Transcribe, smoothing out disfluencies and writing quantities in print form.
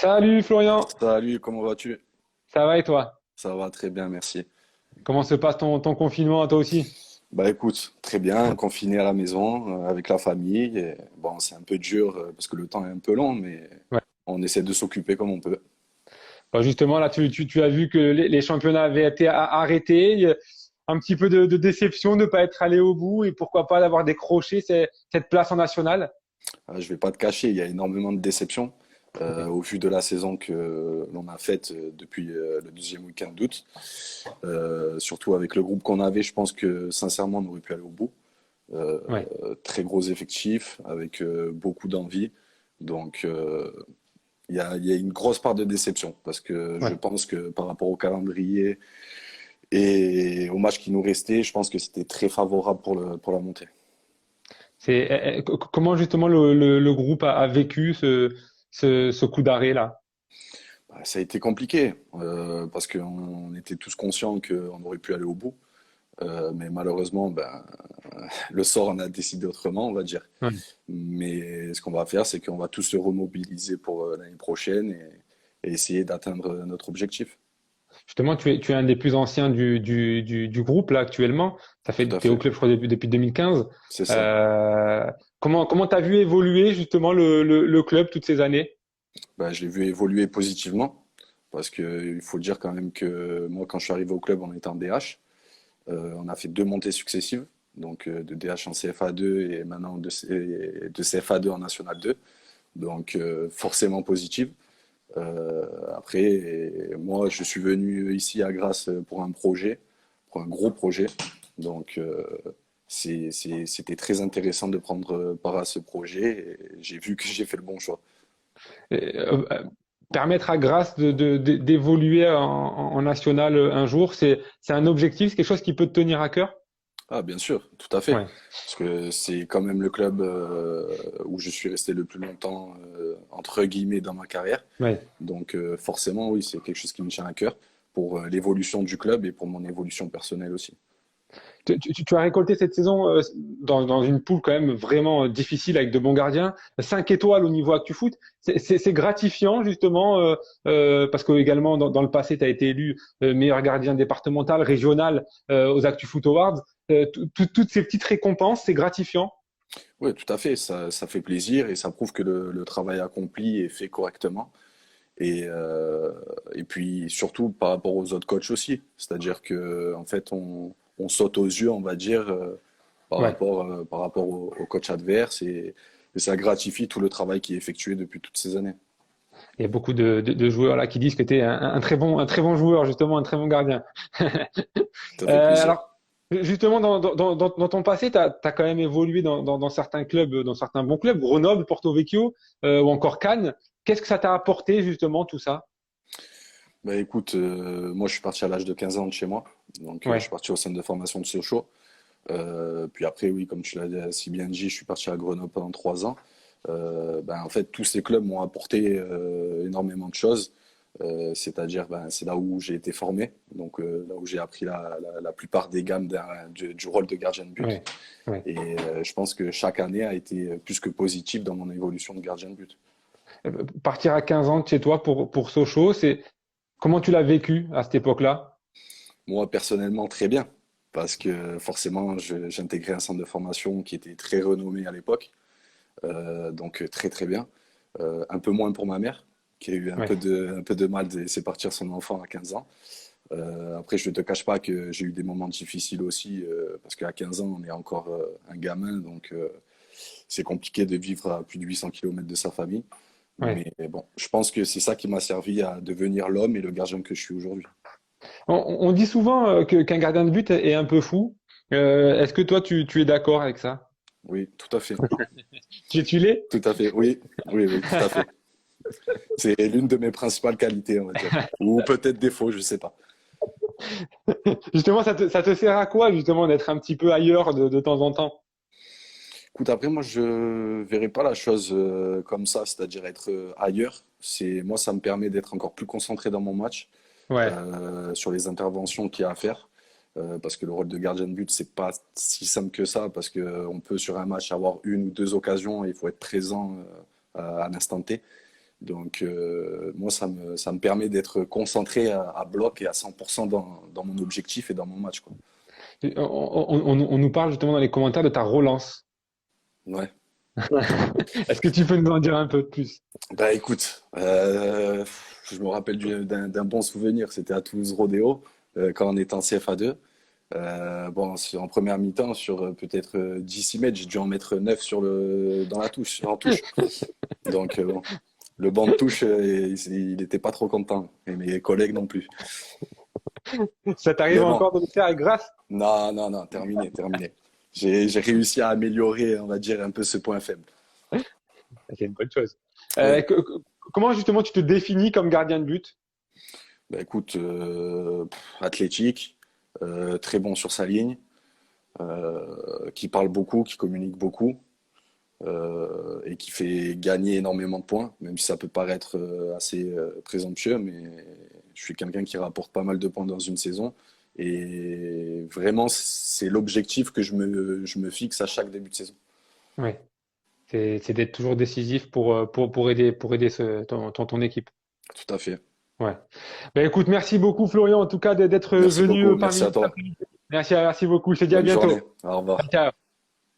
Salut Florian, Salut, comment vas-tu? ça va et toi? Ça va très bien, merci. Comment se passe ton confinement à toi aussi? Bah écoute, très bien, confiné à la maison avec la famille. Et, bon, c'est un peu dur parce que le temps est un peu long, mais Ouais. on essaie de s'occuper comme on peut. Bah, justement, là, tu as vu que les championnats avaient été arrêtés. Il y a un petit peu de déception de ne pas être allé au bout et pourquoi pas d'avoir décroché cette place en national. Je vais pas te cacher, il y a énormément de déceptions Oui, au vu de la saison que l'on a faite depuis le deuxième week-end d'août. Surtout avec le groupe qu'on avait, je pense que sincèrement, on aurait pu aller au bout. Euh, ouais, Très gros effectif, avec beaucoup d'envie. Donc, il y a une grosse part de déception parce que je ouais. pense que par rapport au calendrier et au match qui nous restait, je pense que c'était très favorable pour la montée. Comment justement le groupe a vécu ce coup d'arrêt là? Bah, ça a été compliqué parce qu'on était tous conscients qu'on aurait pu aller au bout. Mais malheureusement, ben, le sort en a décidé autrement, on va dire. Ouais. Mais ce qu'on va faire, c'est qu'on va tous se remobiliser pour l'année prochaine et essayer d'atteindre notre objectif. Justement, tu es un des plus anciens du groupe là actuellement. Tout à T'es au fait, club, je crois, depuis 2015. c'est ça. Euh, comment t'as vu évoluer justement le club toutes ces années? Ben, je l'ai vu évoluer positivement parce qu'il faut dire quand même que moi, quand je suis arrivé au club, on était en DH. On a fait deux montées successives, donc de DH en CFA2 et maintenant de CFA2 en National 2. Donc forcément positive. Après, moi, je suis venu ici à Grasse pour un projet, pour un gros projet. Donc, c'était très intéressant de prendre part à ce projet et j'ai vu que j'ai fait le bon choix. Euh, Permettre à Grasse d'évoluer en national un jour, c'est un objectif, c'est quelque chose qui peut te tenir à cœur? Ah, bien sûr, tout à fait. Ouais, Parce que c'est quand même le club où je suis resté le plus longtemps, entre guillemets, dans ma carrière. ouais. Donc, forcément, oui, c'est quelque chose qui me tient à cœur pour l'évolution du club et pour mon évolution personnelle aussi. Tu as récolté cette saison dans une poule quand même vraiment difficile avec de bons gardiens, 5 étoiles au niveau ActuFoot. C'est gratifiant justement parce que également dans le passé, tu as été élu meilleur gardien départemental, régional aux ActuFoot Awards. Toutes ces petites récompenses, c'est gratifiant. Oui, tout à fait. Ça fait plaisir et ça prouve que le travail accompli est fait correctement. Et puis surtout par rapport aux autres coachs aussi. C'est-à-dire que en fait, on saute aux yeux, on va dire, Ouais. par rapport au coach adverse et ça gratifie tout le travail qui est effectué depuis toutes ces années. Il y a beaucoup de joueurs là qui disent que tu es un très bon joueur, justement, un très bon gardien. Ça fait plaisir. Alors, justement, dans ton passé, tu as quand même évolué dans certains clubs, dans certains bons clubs, Grenoble, Porto Vecchio ou encore Cannes. Qu'est-ce que ça t'a apporté, justement, tout ça? Bah écoute, moi je suis parti à l'âge de 15 ans de chez moi. Donc je suis Ouais, parti au centre de formation de Sochaux. Puis après, oui, comme tu l'as si bien dit, je suis parti à Grenoble pendant 3 ans. Ben, en fait, tous ces clubs m'ont apporté énormément de choses. C'est-à-dire, ben, c'est là où j'ai été formé, donc là où j'ai appris la plupart des gammes du rôle de gardien de but. ouais, ouais. Et je pense que chaque année a été plus que positive dans mon évolution de gardien de but. Partir à 15 ans de chez toi pour Sochaux, comment tu l'as vécu à cette époque-là? Moi, personnellement, très bien, parce que forcément, j'intégrais un centre de formation qui était très renommé à l'époque. Donc très très bien. Un peu moins pour ma mère, qui a eu Ouais. un peu de mal de laisser partir son enfant à 15 ans. Après, je ne te cache pas que j'ai eu des moments difficiles aussi, parce qu'à 15 ans, on est encore un gamin, donc c'est compliqué de vivre à plus de 800 km de sa famille. Ouais. Mais bon, je pense que c'est ça qui m'a servi à devenir l'homme et le gardien que je suis aujourd'hui. On dit souvent qu'un gardien de but est un peu fou. Est-ce que toi, tu es d'accord avec ça? Oui, tout à fait. Tu l'es? Tout à fait, oui, oui, oui, tout à fait. C'est l'une de mes principales qualités, on va dire. Ou peut-être défaut, je sais pas. Justement, ça te sert à quoi, justement, d'être un petit peu ailleurs de temps en temps? Écoute, après, moi, je verrais pas la chose comme ça, c'est-à-dire être ailleurs. Moi, ça me permet d'être encore plus concentré dans mon match, Ouais, sur les interventions qu'il y a à faire. Parce que le rôle de gardien de but, c'est pas si simple que ça, parce que on peut sur un match avoir une ou deux occasions et il faut être présent à l'instant T. Donc, moi, ça me permet d'être concentré à bloc et à 100% dans mon objectif et dans mon match, quoi. On nous parle justement dans les commentaires de ta relance. Ouais. Est-ce que tu peux nous en dire un peu de plus? Bah écoute, je me rappelle d'un bon souvenir, c'était à Toulouse Rodéo, quand on était en CFA2. Bon, en première mi-temps, sur peut-être 10 mètres, j'ai dû en mettre 9 dans la touche, en touche. Donc, bon, le banc de touche, il n'était pas trop content, et mes collègues non plus. Ça t'arrive Mais bon, encore de le faire grâce? non, non, non, terminé, terminé. J'ai réussi à améliorer, on va dire, un peu ce point faible. C'est une bonne chose. Oui, Comment justement tu te définis comme gardien de but? bah écoute, athlétique, très bon sur sa ligne, qui parle beaucoup, qui communique beaucoup, et qui fait gagner énormément de points, même si ça peut paraître assez présomptueux, mais je suis quelqu'un qui rapporte pas mal de points dans une saison. Et vraiment, c'est l'objectif que je me fixe à chaque début de saison. Ouais. C'est d'être toujours décisif pour aider ton équipe. Tout à fait. Ouais. Ben écoute, merci beaucoup Florian en tout cas d'être Merci venu beaucoup. parmi Merci à nous cet toi. après-midi. Merci beaucoup. Je te dis à Bonne journée. bientôt. Au revoir. Ciao.